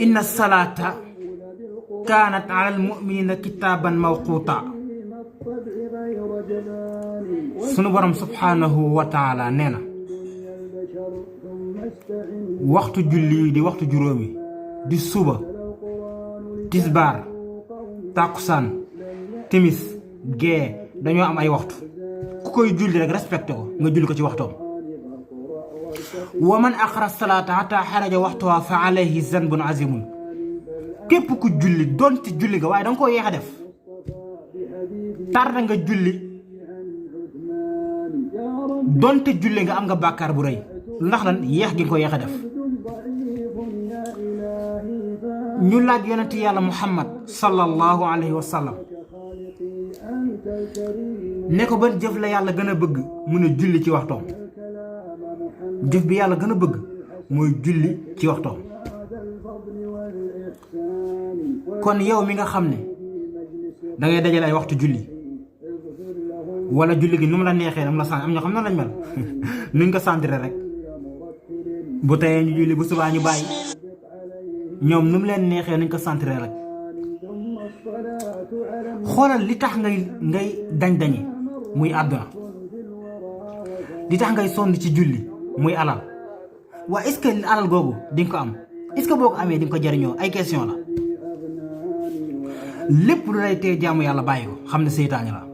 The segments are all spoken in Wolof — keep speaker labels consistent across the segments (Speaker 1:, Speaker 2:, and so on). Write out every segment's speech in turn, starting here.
Speaker 1: inna salaata kaanat alal mu'minina kitaaban mawquuta sunu borom subhaanahu wa taala nee na waxtu julli di waxtu juróomi di suba tisbaar tàkkusaan timis gee dañoo am ay waxtu ku koy julli rek respecté ko nga julli ko ci waxtoom wa man axara salaata hatta xaraja waxtuha fa alayhi zanbun azimun képp ku julli donte julli nga waaye danga koo yeex a def tarda nga julli donte julli nga am nga bàkkaar bu rëy ndax lan yeex gi nga ko yeex a def ñu laaj yonent yàlla muhammad sallallahu alayhi wa sallam ne ko ban jëf la yàlla gën a bëgg mu ne julli ci waxtoom jëf bi yàlla gën a bëgg mooy julli ci waxtoom kon yow mi nga xam ne da ngay dajale ay waxtu julli wala julli gi nu mu la neexee am la sant am ñoo xam ne lañ mel nuñ ko sentir rek bu teyee ñu julli bu subaa ñu bàyyi ñoom nu mu leen neexee nuñ ko sentir rek xoolal li tax ngay dañ-dañi muy àdduna li tax ngay sonn ci julli muy alal waa est-ce que alal googu di nga ko am est-ce que boo ko amee di nga ko jariñoo ay question la lépp lu lay tee jaamu yàlla bàyyi ko xam ne seytaane la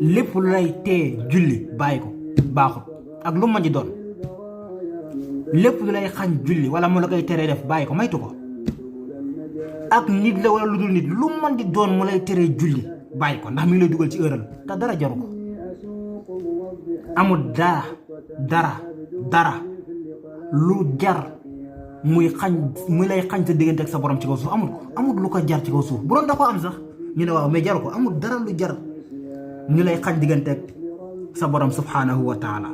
Speaker 1: lépp lu lay tee julli bàyyi ko baaxul ak lu ma ji doon lépp lu lay xañ julli wala mu la koy teree def bàyyi ko maytu ko ak nit la wala lu dul nit lu mën di doon mu lay teree julli bàyyi ko ndax mi ngi lay dugal ci ëral te dara jaru ko amul dara lu jar muy lay xañ sa diggante ak sa borom ci kaw suuf amul lu ko jar ci kaw suuf bu doon da ko am sax ñu ne waaw mais jaru ko amul dara lu jar ñu lay xañ diggante ak sa borom subhanahu wa taala